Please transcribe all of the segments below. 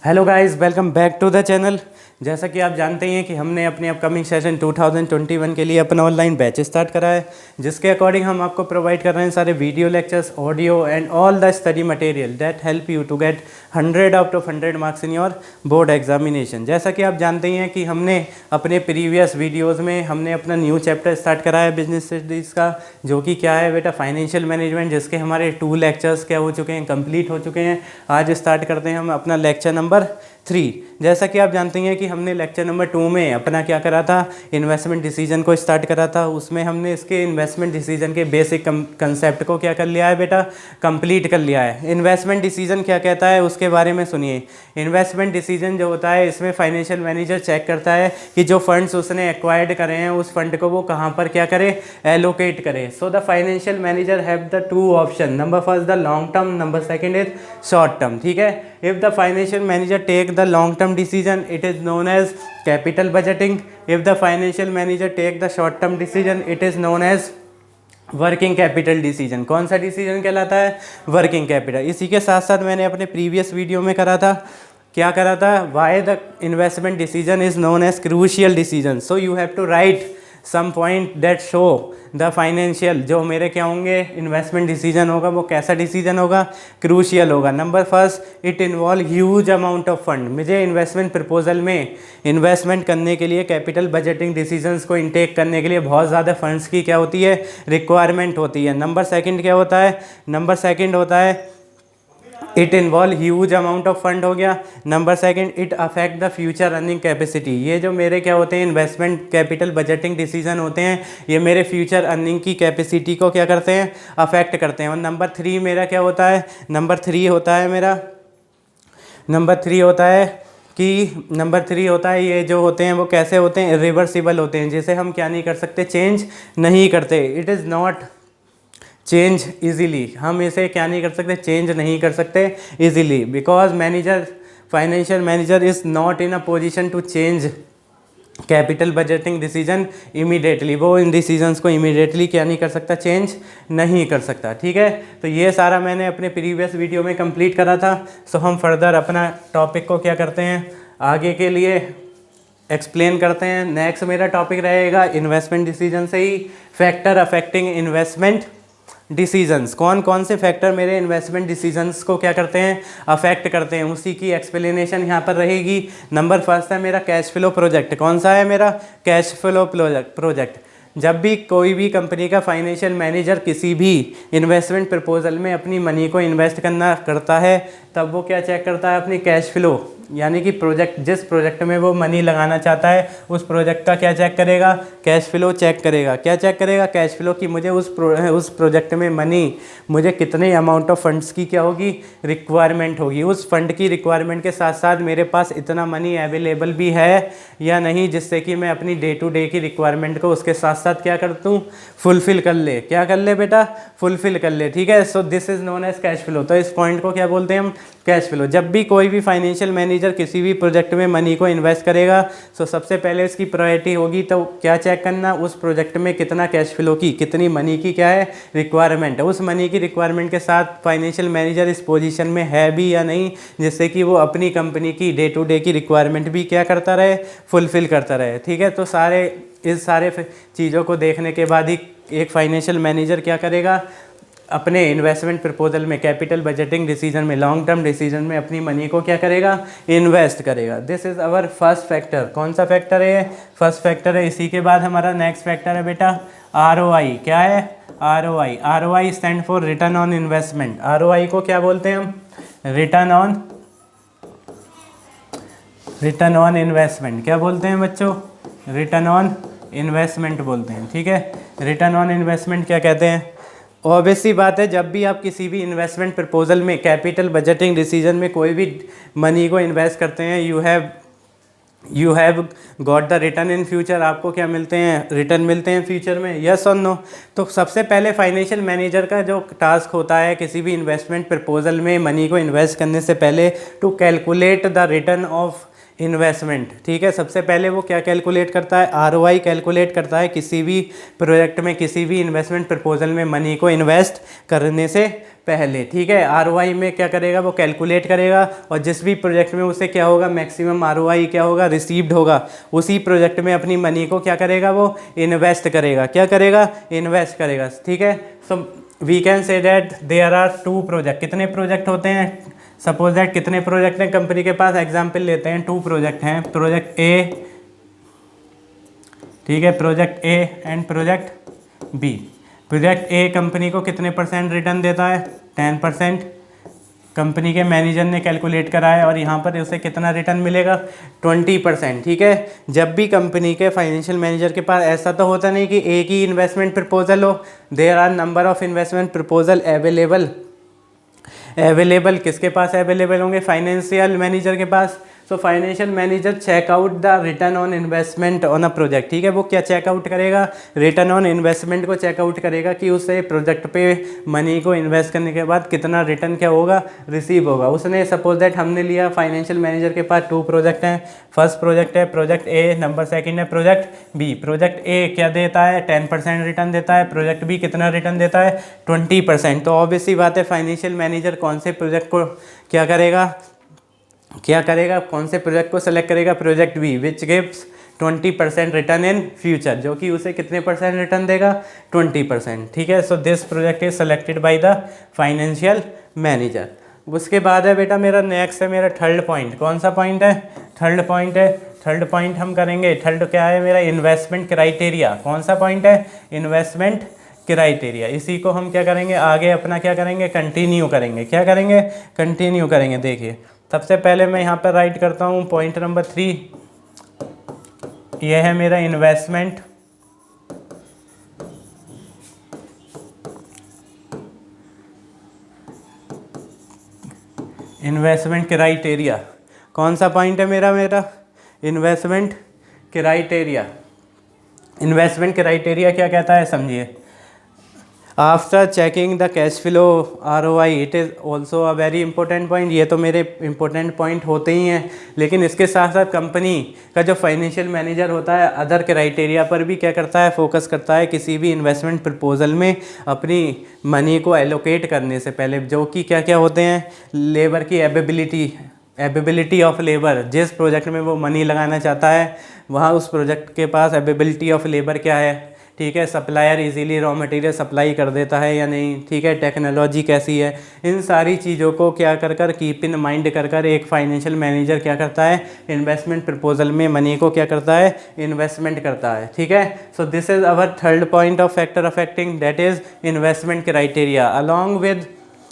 Hello guys, welcome back to the channel. जैसा कि आप जानते ही हैं कि हमने अपने अपकमिंग सेशन 2021 के लिए अपना ऑनलाइन बैच स्टार्ट करा है, जिसके अकॉर्डिंग हम आपको प्रोवाइड कर रहे हैं सारे video lectures, audio and all the study material that help you to get 100 out of 100 marks in your board examination. जैसा कि आप जानते ही हैं कि हमने अपने प्रीवियस वीडियोज़ में हमने अपना न्यू चैप्टर स्टार्ट करा है बिजनेस स्टडीज़ का, जो कि क्या है बेटा, फाइनेंशियल मैनेजमेंट, जिसके हमारे 2 लेक्चर्स क्या हो चुके हैं, कंप्लीट हो चुके हैं। आज स्टार्ट करते हैं हम अपना लेक्चर नंबर 3। जैसा कि आप जानते हैं कि हमने लेक्चर नंबर 2 में अपना क्या करा था, इन्वेस्टमेंट डिसीजन को स्टार्ट करा था। उसमें हमने इसके इन्वेस्टमेंट डिसीजन के बेसिक कंसेप्ट को क्या कर लिया है बेटा, कंप्लीट कर लिया है। इन्वेस्टमेंट डिसीजन क्या कहता है उसके बारे में सुनिए। इन्वेस्टमेंट डिसीजन जो होता है, इसमें फाइनेंशियल मैनेजर चेक करता है कि जो फंड्स उसने एक्वायर्ड करे हैं उस फंड को वो कहाँ पर क्या करे, एलोकेट करे। So the financial manager have the 2 option, number first the long term, number second is short term. ठीक है, if the financial manager take the long term decision, it is known as capital budgeting. If the financial manager take the short term decision, it is known as working capital decision. कौन सा decision कहलाता है, working capital. इसी के साथ साथ मैंने अपने प्रीवियस वीडियो में करा था, क्या करा था, why the investment decision is known as crucial decision. So you have to write some point that show the financial, जो मेरे क्या होंगे, इन्वेस्टमेंट डिसीजन होगा वो कैसा डिसीजन होगा, क्रूशियल होगा। Number first, it involve huge amount of fund. मुझे इन्वेस्टमेंट प्रपोजल में इन्वेस्टमेंट करने के लिए, कैपिटल बजटिंग डिसीजंस को इनटेक करने के लिए बहुत ज़्यादा फंड्स की क्या होती है, रिक्वायरमेंट होती है। नंबर सेकंड क्या होता है, नंबर सेकंड होता है it involve huge amount of fund हो गया। Number second, it affect the future earning capacity. ये जो मेरे क्या होते हैं, इन्वेस्टमेंट कैपिटल बजटिंग डिसीजन होते हैं, ये मेरे फ्यूचर अर्निंग की कैपेसिटी को क्या करते हैं, अफेक्ट करते हैं। और नंबर 3 मेरा क्या होता है, नंबर 3 होता है मेरा, नंबर 3 होता है कि नंबर 3 होता है, ये जो होते हैं वो कैसे होते हैं, रिवर्सिबल होते हैं, जिसे हम क्या नहीं कर सकते, चेंज नहीं करते। It is not change easily, हम इसे क्या नहीं कर सकते, चेंज नहीं कर सकते easily, because manager, financial manager is not in a position to change capital budgeting decision immediately. वो इन डिसीजंस को इमीडिएटली क्या नहीं कर सकता, चेंज नहीं कर सकता। ठीक है, तो ये सारा मैंने अपने प्रीवियस वीडियो में कंप्लीट करा था। सो हम फर्दर अपना टॉपिक को क्या करते हैं, आगे के लिए एक्सप्लेन करते हैं। नेक्स्ट मेरा टॉपिक रहेगा इन्वेस्टमेंट डिसीजन से ही फैक्टर अफेक्टिंग इन्वेस्टमेंट डिसीजंस। कौन कौन से फैक्टर मेरे इन्वेस्टमेंट डिसीजंस को क्या करते हैं, अफेक्ट करते हैं, उसी की एक्सप्लेनेशन यहाँ पर रहेगी। नंबर फर्स्ट है मेरा कैश फ्लो प्रोजेक्ट। कौन सा है मेरा, कैश फ्लो प्रोजेक्ट। जब भी कोई भी कंपनी का फाइनेंशियल मैनेजर किसी भी इन्वेस्टमेंट प्रपोजल में अपनी मनी को इन्वेस्ट करता है, तब वो क्या चेक करता है, अपनी कैश फ्लो, यानी कि प्रोजेक्ट, जिस प्रोजेक्ट में वो मनी लगाना चाहता है उस प्रोजेक्ट का क्या चेक करेगा, कैश फ्लो चेक करेगा। क्या चेक करेगा, कैश फ्लो की मुझे उस प्रोजेक्ट में मनी, मुझे कितने अमाउंट ऑफ फंड्स की क्या होगी, रिक्वायरमेंट होगी। उस फंड की रिक्वायरमेंट के साथ साथ मेरे पास इतना मनी अवेलेबल भी है या नहीं, जिससे कि मैं अपनी डे टू डे की रिक्वायरमेंट को उसके साथ साथ क्या कर दूँ, फुलफिल कर ले। क्या कर ले बेटा, फुलफिल कर ले। ठीक है, so this is known as cash flow. तो इस पॉइंट को क्या बोलते हैं हम, कैश फ्लो। जब भी कोई भी फाइनेंशियल मैनेजर किसी भी प्रोजेक्ट में मनी को इन्वेस्ट करेगा, तो सबसे पहले इसकी प्रायोरिटी होगी तो क्या चेक करना, उस प्रोजेक्ट में कितना कैश फ्लो की, कितनी मनी की क्या है, रिक्वायरमेंट है। उस मनी की रिक्वायरमेंट के साथ फाइनेंशियल मैनेजर इस पोजीशन में है भी या नहीं, जिससे कि वो अपनी कंपनी की डे टू डे की रिक्वायरमेंट भी क्या करता रहे, फुलफिल करता रहे। ठीक है, तो इस सारे चीज़ों को देखने के बाद ही एक फाइनेंशियल मैनेजर क्या करेगा, अपने इन्वेस्टमेंट प्रपोजल में, कैपिटल बजटिंग डिसीजन में, लॉन्ग टर्म डिसीजन में अपनी मनी को क्या करेगा, इन्वेस्ट करेगा। This is our first factor. कौन सा फैक्टर है, फर्स्ट फैक्टर है। इसी के बाद हमारा नेक्स्ट फैक्टर है बेटा ROI। क्या है, ROI। ROI stand for return on investment. ROI को क्या बोलते हैं हम, रिटर्न ऑन इन्वेस्टमेंट। क्या बोलते हैं बच्चों, रिटर्न ऑन इन्वेस्टमेंट बोलते हैं। ठीक है, रिटर्न ऑन इन्वेस्टमेंट क्या कहते हैं। ऑब्वियस सी बात है, जब भी आप किसी भी इन्वेस्टमेंट प्रपोजल में, कैपिटल बजटिंग डिसीजन में कोई भी मनी को इन्वेस्ट करते हैं, you have got the return in future. आपको क्या मिलते हैं, रिटर्न मिलते हैं फ्यूचर में, यस और नो। तो सबसे पहले फाइनेंशियल मैनेजर का जो टास्क होता है किसी भी इन्वेस्टमेंट प्रपोजल में मनी को इन्वेस्ट करने से पहले, to calculate the return of investment, ठीक है। सबसे पहले वो क्या कैलकुलेट करता है, आरओआई कैलकुलेट करता है किसी भी प्रोजेक्ट में, किसी भी इन्वेस्टमेंट प्रपोजल में मनी को इन्वेस्ट करने से पहले, ठीक है। आरओआई में क्या करेगा, वो कैलकुलेट करेगा और जिस भी प्रोजेक्ट में उसे क्या होगा, मैक्सिमम आरओआई क्या होगा, रिसीव्ड होगा, उसी प्रोजेक्ट में अपनी मनी को क्या करेगा, वो इन्वेस्ट करेगा। क्या करेगा, इन्वेस्ट करेगा, ठीक है। So we can say that there are 2 project. कितने प्रोजेक्ट होते हैं, सपोज दैट कितने प्रोजेक्ट हैं कंपनी के पास, एग्जाम्पल लेते हैं 2 प्रोजेक्ट हैं, प्रोजेक्ट ए, ठीक है, project A and project B. Project A company को कितने % रिटर्न देता है, 10%। कंपनी के मैनेजर ने कैलकुलेट करा है और यहाँ पर उसे कितना रिटर्न मिलेगा, 20%, ठीक है। जब भी कंपनी के फाइनेंशियल मैनेजर के पास, ऐसा तो होता नहीं कि एक ही इन्वेस्टमेंट प्रपोजल हो, there are number of investment proposal available किसके पास अवेलेबल होंगे, फाइनेंशियल मैनेजर के पास। So financial manager check out the return on investment on a project, ठीक है। वो क्या चेकआउट करेगा, रिटर्न ऑन इन्वेस्टमेंट को चेकआउट करेगा कि उससे प्रोजेक्ट पे मनी को इन्वेस्ट करने के बाद कितना रिटर्न क्या होगा, रिसीव होगा। उसने सपोज दैट हमने लिया, फाइनेंशियल मैनेजर के पास 2 प्रोजेक्ट हैं। फर्स्ट प्रोजेक्ट है प्रोजेक्ट ए, नंबर सेकंड है प्रोजेक्ट बी। प्रोजेक्ट ए क्या देता है, 10% रिटर्न देता है। प्रोजेक्ट बी कितना रिटर्न देता है, 20%। तो ऑब्वियसली बात है, फाइनेंशियल मैनेजर कौन से प्रोजेक्ट को क्या करेगा, कौन से प्रोजेक्ट को सेलेक्ट करेगा, project B, which gives 20% return in future, जो कि उसे कितने % रिटर्न देगा, 20%, ठीक है। So this project is selected by the financial manager. उसके बाद है बेटा मेरा नेक्स्ट है मेरा थर्ड पॉइंट। कौन सा पॉइंट है, थर्ड पॉइंट है। थर्ड पॉइंट हम करेंगे, थर्ड क्या है मेरा, इन्वेस्टमेंट क्राइटेरिया। कौन सा पॉइंट है, इन्वेस्टमेंट क्राइटेरिया। इसी को हम क्या करेंगे, आगे अपना क्या करेंगे, कंटिन्यू करेंगे। क्या करेंगे, कंटिन्यू करेंगे। देखिए सबसे पहले मैं यहाँ पर राइट करता हूँ पॉइंट नंबर 3, यह है मेरा इन्वेस्टमेंट क्राइटेरिया। कौन सा पॉइंट है मेरा इन्वेस्टमेंट क्राइटेरिया। इन्वेस्टमेंट क्राइटेरिया क्या कहता है, समझिए। After checking the cash flow ROI, it is also a very important point. ये तो मेरे इंपॉर्टेंट पॉइंट होते ही हैं, लेकिन इसके साथ साथ कंपनी का जो फाइनेंशियल मैनेजर होता है अदर क्राइटेरिया पर भी क्या करता है, फोकस करता है किसी भी इन्वेस्टमेंट प्रपोजल में अपनी मनी को एलोकेट करने से पहले, जो कि क्या क्या होते हैं, लेबर की एबिलिटी ऑफ लेबर। जिस प्रोजेक्ट में वो मनी लगाना चाहता है वहाँ उस प्रोजेक्ट के पास एबिलिटी ऑफ लेबर क्या है, ठीक है। Supplier easily raw material supply कर देता है या नहीं, ठीक है। टेक्नोलॉजी कैसी है, इन सारी चीज़ों को क्या कर कीप इन माइंड कर एक फाइनेंशियल मैनेजर क्या करता है, इन्वेस्टमेंट प्रपोजल में मनी को क्या करता है, इन्वेस्टमेंट करता है, ठीक है। So this is our third point of factor affecting, that is investment criteria.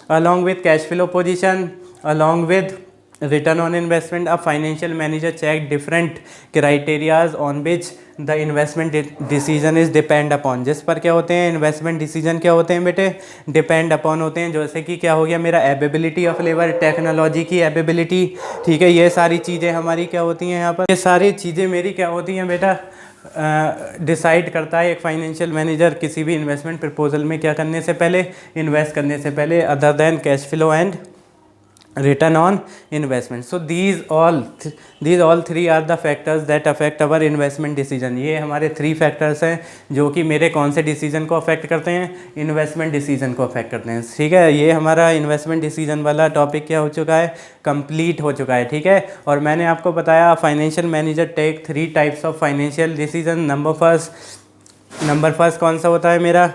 along with cash flow position, along with return on investment, a financial manager check different criterias on which the investment decision is depend upon। जिस पर क्या होते हैं, investment decision क्या होते हैं बेटे, depend upon होते हैं। जैसे कि क्या हो गया मेरा, एबिलिटी ऑफ लेबर, टेक्नोलॉजी की एबिलिटी, ठीक है। ये सारी चीज़ें हमारी क्या होती हैं यहाँ पर, ये सारी चीज़ें मेरी क्या होती हैं बेटा, डिसाइड करता है एक फाइनेंशियल मैनेजर किसी भी इन्वेस्टमेंट प्रपोजल में क्या करने से पहले, इन्वेस्ट करने से पहले, other than cash flow and return on investment. So these all three are the factors that affect our investment decision। ये हमारे 3 फैक्टर्स हैं जो कि मेरे कौन से डिसीजन को अफेक्ट करते हैं, इन्वेस्टमेंट डिसीजन को अफेक्ट करते हैं, ठीक है। ये हमारा इन्वेस्टमेंट डिसीजन वाला टॉपिक क्या हो चुका है, कंप्लीट हो चुका है, ठीक है। और मैंने आपको बताया financial manager take 3 types of financial decision. Number first कौन सा होता है मेरा,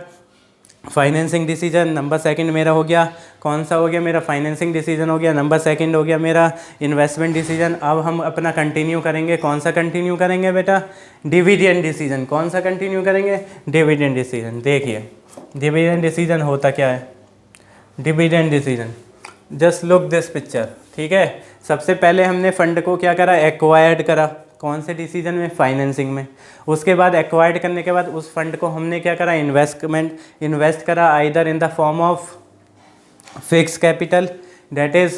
फाइनेंसिंग डिसीजन। नंबर सेकंड मेरा हो गया, कौन सा हो गया मेरा, फाइनेंसिंग डिसीजन हो गया। नंबर सेकंड हो गया मेरा इन्वेस्टमेंट डिसीजन। अब हम अपना कंटिन्यू करेंगे, कौन सा कंटिन्यू करेंगे बेटा, डिविडेंड डिसीजन। कौन सा कंटिन्यू करेंगे, डिविडेंड डिसीजन। देखिए डिविडेंड डिसीजन होता क्या है, dividend decision, just look this picture, ठीक है। सबसे पहले हमने फंड को क्या करा, एक्वायर्ड करा। कौन से डिसीजन में, फाइनेंसिंग में। उसके बाद एक्वायर्ड करने के बाद उस फंड को हमने क्या करा, इन्वेस्ट करा, either in the form of fix capital, that is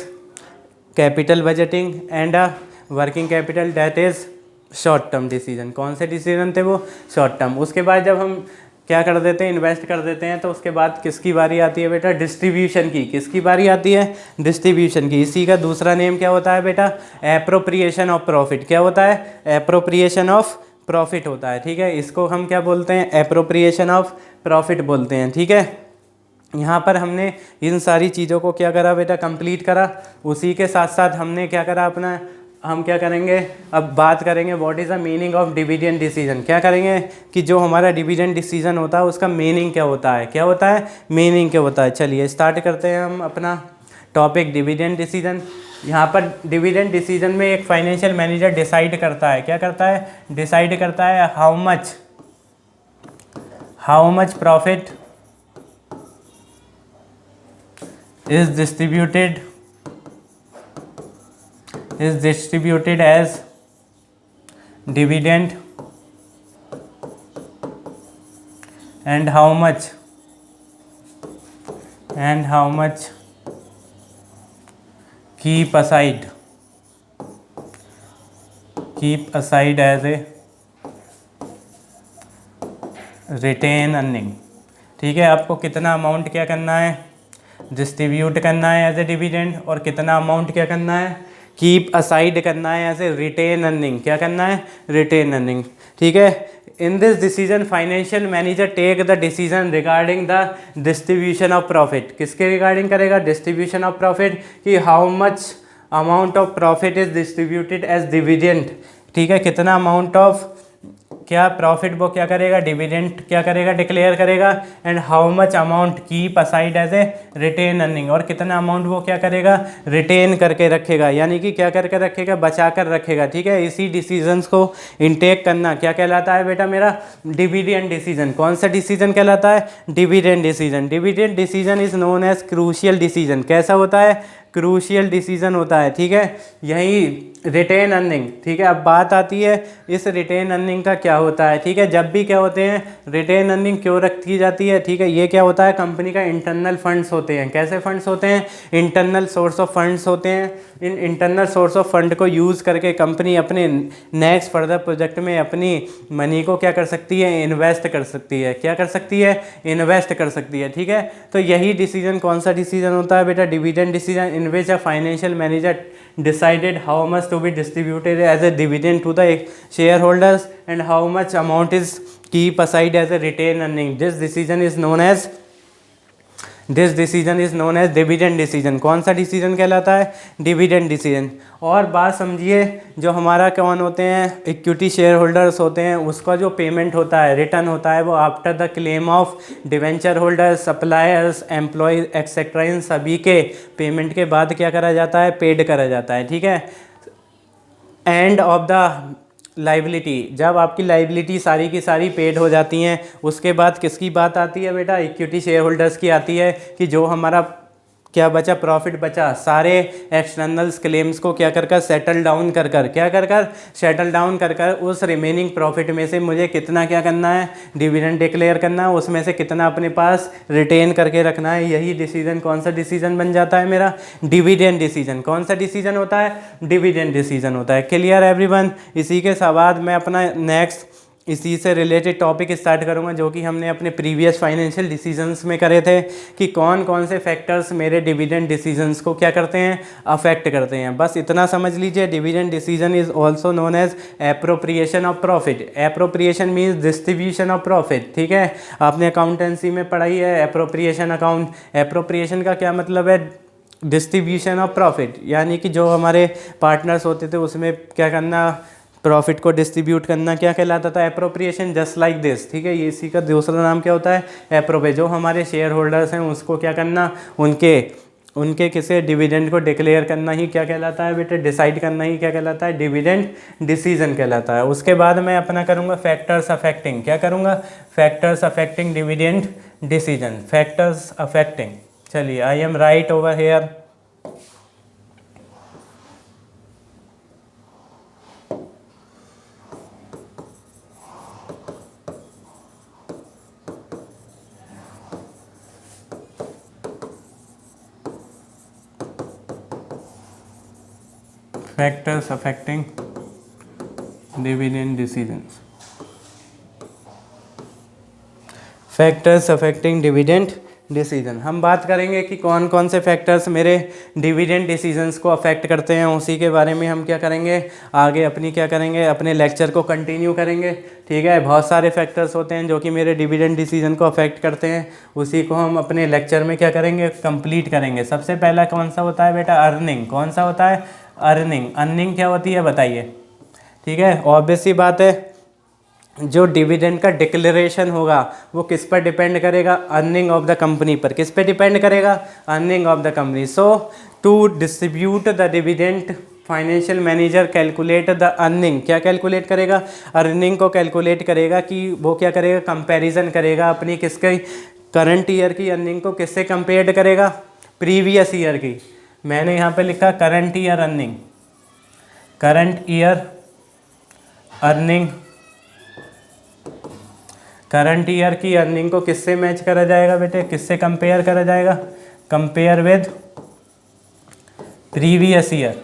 capital budgeting, and a working capital, that is short term decision. कौन से डिसीजन थे वो, शॉर्ट टर्म। उसके बाद जब हम क्या कर देते हैं, इन्वेस्ट कर देते हैं। तो उसके बाद किसकी बारी आती है बेटा, डिस्ट्रीब्यूशन की। किसकी बारी आती है, डिस्ट्रीब्यूशन की। इसी का दूसरा नेम क्या होता है बेटा, एप्रोप्रिएशन ऑफ प्रॉफिट। क्या होता है, एप्रोप्रिएशन ऑफ प्रॉफिट होता है। ठीक है, इसको हम क्या बोलते हैं, एप्रोप्रिएशन ऑफ प्रॉफिट बोलते हैं। ठीक है, यहाँ पर हमने इन सारी चीज़ों को क्या करा बेटा, कंप्लीट करा। उसी के साथ साथ हमने क्या करा अपना, हम क्या करेंगे, अब बात करेंगे what is the meaning of dividend decision. क्या करेंगे कि जो हमारा डिविडेंड डिसीजन होता है उसका मीनिंग क्या होता है, क्या होता है, मीनिंग क्या होता है। चलिए स्टार्ट करते हैं हम अपना टॉपिक डिविडेंड डिसीजन। यहाँ पर डिविडेंड डिसीजन में एक फाइनेंशियल मैनेजर डिसाइड करता है, क्या करता है, डिसाइड करता है how much profit is distributed as dividend and how much keep aside as a retain earning। ठीक है, आपको कितना अमाउंट क्या करना है, डिस्ट्रीब्यूट करना है एज ए डिविडेंड, और कितना अमाउंट क्या करना है, कीप असाइड करना है एज ए रिटेन अर्निंग। क्या करना है, रिटेन अर्निंग। ठीक है, in this decision financial manager take the decision regarding the distribution of profit. किसके रिगार्डिंग करेगा, डिस्ट्रीब्यूशन ऑफ प्रॉफिट, कि how much amount of profit is distributed as dividend. ठीक है, कितना अमाउंट ऑफ क्या प्रॉफिट वो क्या करेगा, डिविडेंड क्या करेगा, डिक्लेयर करेगा। And how much amount keep aside as a retained earning, और कितना अमाउंट वो क्या करेगा, रिटेन करके रखेगा, यानी कि क्या करके रखेगा, बचा कर रखेगा। ठीक है, इसी डिसीजंस को इनटेक करना क्या कहलाता है बेटा मेरा, डिविडेंड डिसीजन। कौन सा डिसीजन कहलाता है, dividend decision. Dividend decision is known as crucial decision. कैसा होता है, क्रूशियल डिसीजन होता है। ठीक है, यही रिटेन अर्निंग। ठीक है, अब बात आती है इस रिटेन अर्निंग का क्या होता है। ठीक है, जब भी क्या होते हैं, रिटेन अर्निंग क्यों रखी जाती है। ठीक है, ये क्या होता है, कंपनी का इंटरनल फंड्स होते हैं। कैसे फंड्स होते हैं, इंटरनल सोर्स ऑफ फंड्स होते हैं। In internal source of fund को यूज़ करके कंपनी अपने नेक्स्ट फर्दर प्रोजेक्ट में अपनी मनी को क्या कर सकती है, इन्वेस्ट कर सकती है। क्या कर सकती है, इन्वेस्ट कर सकती है। ठीक है, तो यही डिसीजन कौन सा डिसीजन होता है बेटा, dividend decision, in which a financial manager decided how much to be distributed as a dividend to the shareholders and how much amount is keep aside as a retained earning. This decision is known as dividend decision. कौन सा decision कहलाता है, dividend decision. और बात समझिए, जो हमारा कौन होते हैं, इक्विटी शेयर होल्डर्स होते हैं, उसका जो पेमेंट होता है, रिटर्न होता है, वो after the claim of debenture holders, suppliers, employees etcetera, इन सभी के पेमेंट के बाद क्या करा जाता है, पेड करा जाता है। ठीक है, एंड ऑफ द लाइबिलिटी, जब आपकी लाइबिलिटी सारी की सारी पेड हो जाती हैं, उसके बाद किसकी बात आती है बेटा, इक्विटी शेयर होल्डर्स की आती है, कि जो हमारा क्या बचा, प्रॉफिट बचा, सारे एक्सटर्नल्स क्लेम्स को क्या कर सेटल डाउन सेटल डाउन कर उस रिमेनिंग प्रॉफिट में से मुझे कितना क्या करना है, डिविडेंड डिक्लेयर करना है, उसमें से कितना अपने पास रिटेन करके रखना है। यही डिसीजन कौन सा डिसीजन बन जाता है मेरा, डिविडेंड डिसीजन। कौन सा डिसीजन होता है, डिविडेंड डिसीजन होता है। Clear everyone. इसी के बाद मैं अपना नेक्स्ट इसी से रिलेटेड टॉपिक स्टार्ट करूंगा, जो कि हमने अपने प्रीवियस फाइनेंशियल डिसीजंस में करे थे, कि कौन कौन से फैक्टर्स मेरे डिविडेंड डिसीजंस को क्या करते हैं, अफेक्ट करते हैं। बस इतना समझ लीजिए, dividend decision is also known as appropriation of profit. Appropriation means distribution of profit. ठीक है, आपने अकाउंटेंसी में पढ़ाई है एप्रोप्रिएशन अकाउंट। एप्रोप्रिएशन का क्या मतलब है, डिस्ट्रीब्यूशन ऑफ प्रॉफिट, यानी कि जो हमारे पार्टनर्स होते थे उसमें क्या करना, प्रॉफिट को डिस्ट्रीब्यूट करना, क्या कहलाता था, एप्रोप्रिएशन। Just like this. ठीक है, ये इसी का दूसरा नाम क्या होता है, एप्रोप्रिए। जो हमारे शेयर होल्डर्स हैं उसको क्या करना, उनके किसी डिविडेंड को डिक्लेयर करना ही क्या कहलाता है बेटे, डिसाइड करना ही क्या कहलाता है, डिविडेंड डिसीजन कहलाता है। उसके बाद मैं अपना करूँगा फैक्टर्स अफेक्टिंग। क्या करूँगा, factors affecting dividend decision, factors affecting. चलिए, I am right over here. Factors affecting dividend decisions. Factors affecting dividend decision. हम बात करेंगे कि कौन कौन से फैक्टर्स मेरे डिविडेंड डिसीजंस को अफेक्ट करते हैं, उसी के बारे में हम क्या करेंगे आगे अपनी क्या करेंगे अपने लेक्चर को कंटिन्यू करेंगे। ठीक है, बहुत सारे फैक्टर्स होते हैं जो कि मेरे डिविडेंड डिसीजन को अफेक्ट करते हैं, उसी को हम अपने लेक्चर में क्या करेंगे कंप्लीट करेंगे। सबसे पहला कौन सा होता है बेटा, अर्निंग। कौन सा होता है, अर्निंग। अर्निंग क्या होती है बताइए। ठीक है, ऑब्वियस सी बात है, जो डिविडेंड का डिक्लेरेशन होगा वो किस पर डिपेंड करेगा, अर्निंग ऑफ द कंपनी पर। किस पे डिपेंड करेगा, earning of the company. So to distribute the dividend financial manager calculate the earning. क्या कैलकुलेट करेगा, अर्निंग को कैलकुलेट करेगा कि वो क्या करेगा, कंपैरिजन करेगा अपनी किसके, करंट ईयर की अर्निंग को किससे कंपेयर करेगा, प्रीवियस ईयर की। मैंने यहाँ पे लिखा current year earning, current year earning, current year की अर्निंग को किससे मैच करा जाएगा बेटे, किससे कंपेयर करा जाएगा, compare with previous year.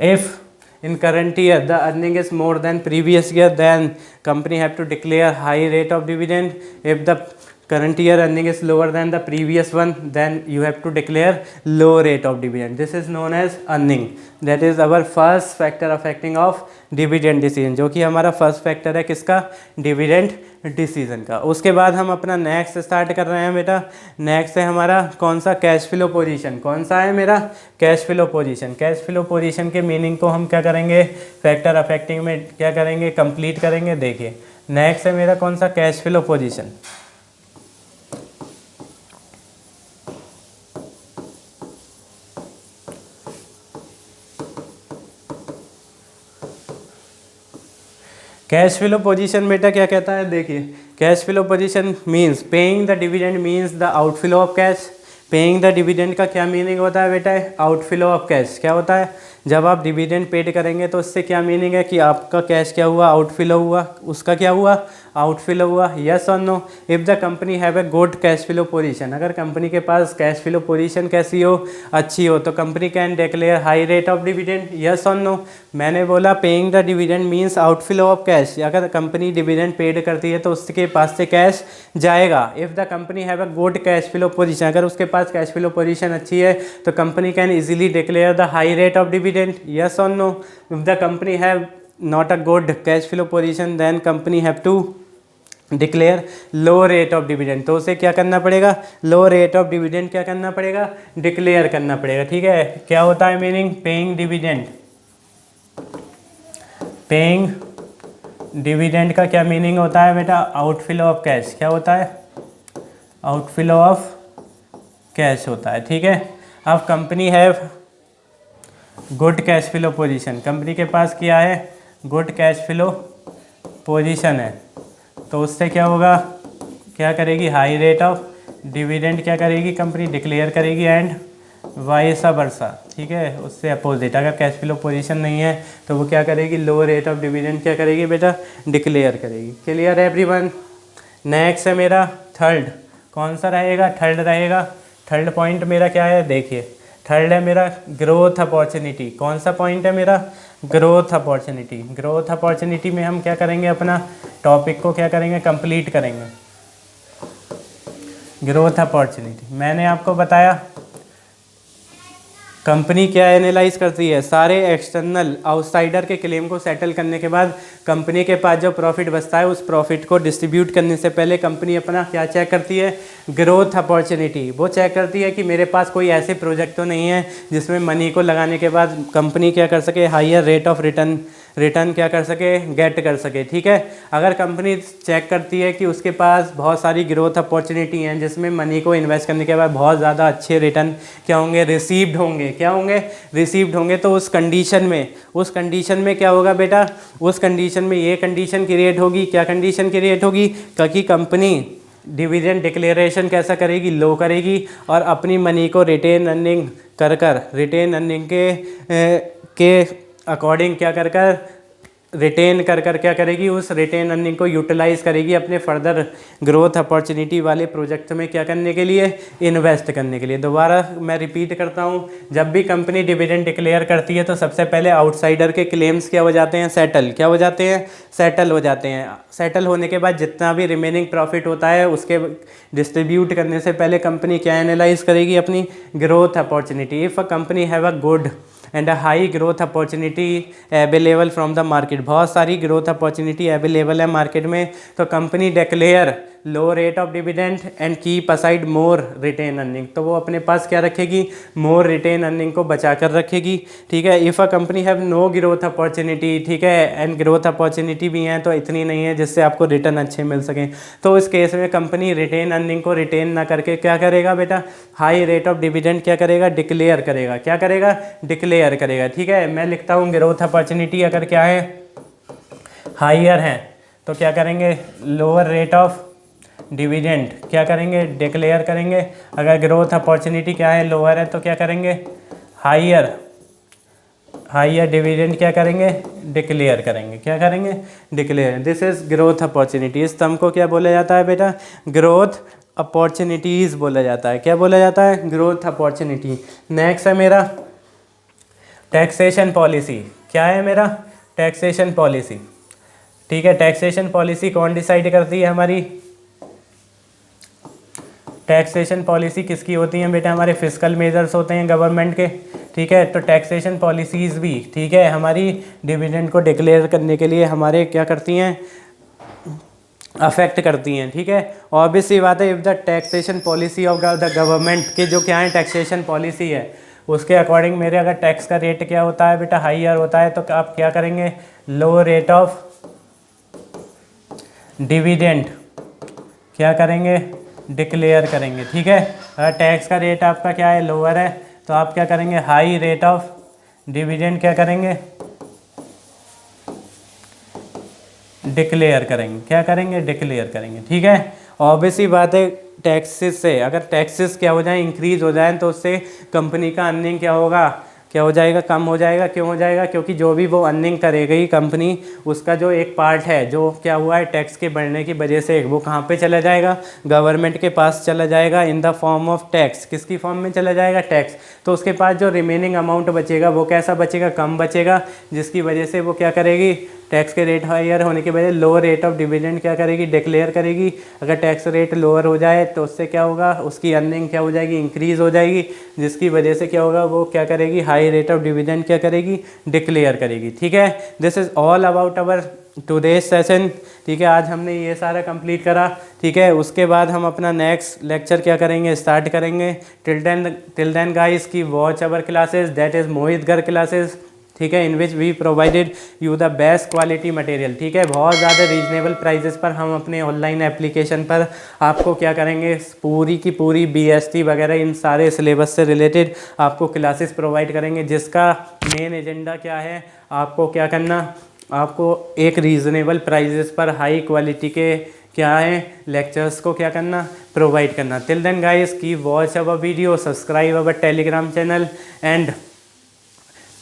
If in current year the earning is more than previous year, then company have to declare high rate of dividend. If the current year earning is lower than the previous one, then you have to declare low rate of dividend. This is known as earning. That is our first factor affecting of dividend decision, जो कि हमारा first factor है किसका, dividend decision का। उसके बाद हम अपना नेक्स्ट स्टार्ट कर रहे हैं बेटा। नेक्स्ट है हमारा कौन सा, कैश फ्लो पोजीशन। कौन सा है मेरा, cash flow position. Cash flow position के मीनिंग को हम क्या करेंगे, फैक्टर अफेक्टिंग में क्या करेंगे, कंप्लीट करेंगे। देखिए नेक्स्ट है मेरा कौन सा, cash flow position. Cash flow position बेटा क्या कहता है, देखिए cash flow position means paying the dividend means the outflow of cash. Paying the dividend का क्या मीनिंग होता है बेटा, आउटफ्लो ऑफ कैश। क्या होता है, जब आप डिविडेंड पेड करेंगे तो उससे क्या मीनिंग है कि आपका कैश क्या हुआ, आउटफ्लो हुआ, उसका क्या हुआ, आउटफ्लो हुआ। यस और no. If the company have a good cash flow position, अगर कंपनी के पास कैश फ्लो पोजीशन कैसी हो, अच्छी हो, तो company can declare high rate of dividend. Yes और नो। मैंने बोला paying the dividend means outflow of cash. अगर कंपनी डिविडेंड पेड करती है तो उसके पास से कैश जाएगा। If the company have a good cash flow position, अगर उसके पास कैश फ्लो पोजीशन अच्छी है तो company can easily declare the high rate of dividend. Yes और no. If the company have not a good cash flow position, then company have to declare low rate of dividend. तो उसे क्या करना पड़ेगा, लो rate of dividend क्या करना पड़ेगा, declare करना पड़ेगा। ठीक है, क्या होता है meaning, paying dividend. Paying dividend का क्या मीनिंग होता है बेटा, आउटफ्लो ऑफ कैश। क्या होता है, आउटफ्लो ऑफ कैश होता है। ठीक है, अब company have good cash flow position, company के पास क्या है, गुड कैश फ्लो पोजीशन है, तो उससे क्या होगा, क्या करेगी, हाई रेट ऑफ डिविडेंड क्या करेगी कंपनी, डिक्लेयर करेगी। And vice versa. ठीक है, उससे अपोजिट अगर कैश फ्लो पोजीशन नहीं है तो वो क्या करेगी, लो रेट ऑफ डिविडेंड क्या करेगी बेटा, डिक्लेयर करेगी। क्लियर है एवरीवन। नेक्स्ट है मेरा थर्ड, कौन सा रहेगा, थर्ड रहेगा। थर्ड पॉइंट मेरा क्या है, देखिए थर्ड है मेरा ग्रोथ अपॉर्चुनिटी। कौन सा पॉइंट है मेरा, ग्रोथ अपॉर्चुनिटी। ग्रोथ अपॉर्चुनिटी में हम क्या करेंगे, अपना टॉपिक को क्या करेंगे, कंप्लीट करेंगे। ग्रोथ अपॉर्चुनिटी मैंने आपको बताया कंपनी क्या एनालाइज करती है, सारे एक्सटर्नल आउटसाइडर के क्लेम को सेटल करने के बाद कंपनी के पास जो प्रॉफिट बचता है उस प्रॉफिट को डिस्ट्रीब्यूट करने से पहले कंपनी अपना क्या चेक करती है, ग्रोथ अपॉर्चुनिटी। वो चेक करती है कि मेरे पास कोई ऐसे प्रोजेक्ट तो नहीं है जिसमें मनी को लगाने के बाद कंपनी क्या कर सके, हायर रेट ऑफ रिटर्न क्या कर सके, गेट कर सके। ठीक है, अगर कंपनी चेक करती है कि उसके पास बहुत सारी ग्रोथ अपॉर्चुनिटी हैं जिसमें मनी को इन्वेस्ट करने के बाद बहुत ज़्यादा अच्छे रिटर्न क्या होंगे, रिसीव्ड होंगे। क्या होंगे, रिसीव्ड होंगे। तो उस कंडीशन में क्या होगा बेटा, उस कंडीशन में ये कंडीशन क्रिएट होगी। क्या कंडीशन क्रिएट होगी, क्योंकि कंपनी डिविडेंड डिक्लेरेशन कैसा करेगी, लो करेगी, और अपनी मनी को रिटेन अर्निंग रिटेन अर्निंग के अकॉर्डिंग क्या कर रिटेन कर क्या करेगी, उस रिटेन अर्निंग को यूटिलाइज करेगी अपने फर्दर ग्रोथ अपॉर्चुनिटी वाले प्रोजेक्ट में क्या करने के लिए, इन्वेस्ट करने के लिए। दोबारा मैं रिपीट करता हूँ, जब भी कंपनी डिविडेंड डिक्लेयर करती है तो सबसे पहले आउटसाइडर के क्लेम्स क्या हो जाते हैं, सेटल क्या हो जाते हैं, सेटल हो जाते हैं। सेटल होने के बाद जितना भी रिमेनिंग प्रॉफिट होता है उसके डिस्ट्रीब्यूट करने से पहले कंपनी क्या एनालाइज करेगी, अपनी growth opportunity. If a company have a good and a high growth opportunity available from the market, बहुत सारी ग्रोथ अपॉर्चुनिटी अवेलेबल है मार्केट में, तो company declare low rate of dividend and keep aside more retained earning, तो वो अपने पास क्या रखेगी, मोर रिटेन अर्निंग को बचा कर रखेगी। ठीक है, if a company have no growth opportunity, ठीक है, एंड ग्रोथ अपॉर्चुनिटी भी हैं तो इतनी नहीं है जिससे आपको रिटर्न अच्छे मिल सकें, तो इस केस में कंपनी रिटेन अर्निंग को रिटेन ना करके क्या करेगा बेटा, हाई रेट ऑफ डिविडेंड क्या करेगा, डिक्लेयर करेगा। क्या करेगा, डिक्लेयर करेगा। ठीक है, मैं लिखता हूँ ग्रोथ अपॉर्चुनिटी अगर क्या है, हाइयर है, तो क्या करेंगे, लोअर रेट ऑफ डिविडेंड क्या करेंगे, डिक्लेयर करेंगे। अगर ग्रोथ अपॉर्चुनिटी क्या है, लोअर है, तो क्या करेंगे, हाइयर डिविडेंड क्या करेंगे, डिक्लेयर करेंगे। क्या करेंगे, declare. This is growth opportunity. इस टर्म को क्या बोला जाता है बेटा, ग्रोथ अपॉर्चुनिटीज़ बोला जाता है। क्या बोला जाता है, ग्रोथ अपॉर्चुनिटी। नेक्स्ट है मेरा टैक्सेशन पॉलिसी। क्या है मेरा, टैक्सेशन पॉलिसी। ठीक है, टैक्सेशन पॉलिसी कौन डिसाइड करती है हमारी, टैक्सेशन पॉलिसी किसकी होती है बेटा, हमारे फिस्कल मेजर्स होते हैं गवर्नमेंट के। ठीक है, तो टैक्सेशन पॉलिसीज़ भी, ठीक है, हमारी डिविडेंड को डिक्लेयर करने के लिए हमारे क्या करती हैं, अफेक्ट करती हैं। ठीक है, ऑब्वियसली बात है, if the taxation policy of the government के जो क्या है टैक्सेशन पॉलिसी है उसके अकॉर्डिंग मेरे अगर टैक्स का रेट क्या होता है बेटा, हाइयर होता है, तो आप क्या करेंगे, लो रेट ऑफ डिविडेंड क्या करेंगे, डिक्लेयर करेंगे। ठीक है, अगर टैक्स का रेट आपका क्या है, लोअर है, तो आप क्या करेंगे, हाई रेट ऑफ डिविडेंड क्या करेंगे, डिक्लेयर करेंगे। क्या करेंगे, डिक्लेयर करेंगे। ठीक है, ऑब्वियसली बात है, टैक्सेस से अगर टैक्सेस क्या हो जाए, इंक्रीज हो जाए, तो उससे कंपनी का अर्निंग क्या होगा, क्या हो जाएगा, कम हो जाएगा। क्यों हो जाएगा, क्योंकि जो भी वो अर्निंग करेगी कंपनी, उसका जो एक पार्ट है जो क्या हुआ है टैक्स के बढ़ने की वजह से, वो कहाँ पे चला जाएगा, गवर्नमेंट के पास चला जाएगा, in the form of tax. किसकी फॉर्म में चला जाएगा, टैक्स। तो उसके पास जो रिमेनिंग अमाउंट बचेगा वो कैसा बचेगा, कम बचेगा, जिसकी वजह से वो क्या करेगी, टैक्स के रेट हाइयर होने की वजह से लोअर रेट ऑफ डिविडेंड क्या करेगी, डिक्लेयर करेगी। अगर टैक्स रेट लोअर हो जाए तो उससे क्या होगा, उसकी अर्निंग क्या हो जाएगी, इंक्रीज हो जाएगी, जिसकी वजह से क्या होगा, वो क्या करेगी, हाई रेट ऑफ डिविडेंड क्या करेगी, डिक्लेयर करेगी। ठीक है, this is all about our today's session. ठीक है, आज हमने ये सारा कंप्लीट करा। ठीक है, उसके बाद हम अपना नेक्स्ट लेक्चर क्या करेंगे, स्टार्ट करेंगे। टिल देन गाइस की watch our classes, that is Mohit गर क्लासेस। ठीक है, in which we provided you the best quality material. ठीक है, बहुत ज़्यादा रीजनेबल प्राइजेस पर हम अपने ऑनलाइन एप्लीकेशन पर आपको क्या करेंगे, पूरी की पूरी BST वगैरह इन सारे सिलेबस से रिलेटेड आपको क्लासेस प्रोवाइड करेंगे, जिसका मेन एजेंडा क्या है, आपको क्या करना, आपको एक रीज़नेबल प्राइजेस पर हाई क्वालिटी के क्या है लेक्चर्स को क्या करना, प्रोवाइड करना। टिल देन गाइस की watch our video, subscribe our Telegram channel and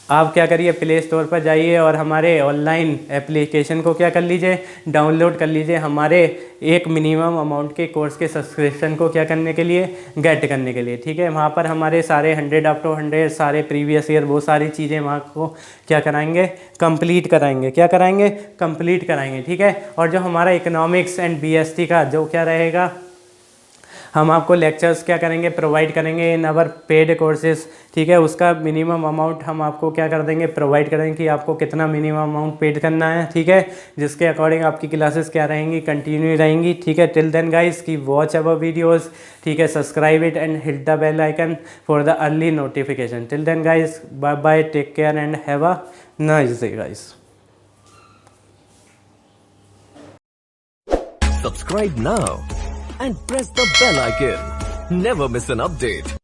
आप क्या करिए, प्ले स्टोर पर जाइए और हमारे ऑनलाइन एप्लीकेशन को क्या कर लीजिए, डाउनलोड कर लीजिए, हमारे एक मिनिमम अमाउंट के कोर्स के सब्सक्रिप्शन को क्या करने के लिए, गेट करने के लिए। ठीक है, वहाँ पर हमारे सारे 100 अप टू 100 सारे प्रीवियस ईयर वो सारी चीज़ें वहाँ को क्या कराएंगे, कंप्लीट कराएंगे। क्या कराएंगे, कंप्लीट कराएंगे। ठीक है, और जो हमारा इकोनॉमिक्स एंड BST का जो क्या रहेगा, हम आपको लेक्चर्स क्या करेंगे, प्रोवाइड करेंगे इन अवर पेड कोर्सेज। ठीक है, उसका मिनिमम अमाउंट हम आपको क्या कर देंगे, प्रोवाइड करेंगे कि आपको कितना मिनिमम अमाउंट पेड करना है। ठीक है, जिसके अकॉर्डिंग आपकी क्लासेस क्या रहेंगी, कंटिन्यू रहेंगी। ठीक है, टिल देन गाइस की वॉच अवर वीडियोस। ठीक है, subscribe it and hit the bell icon for the early notification. Till then guys, bye bye, take care and have a nice day guys. Subscribe now and press the bell icon. Never miss an update.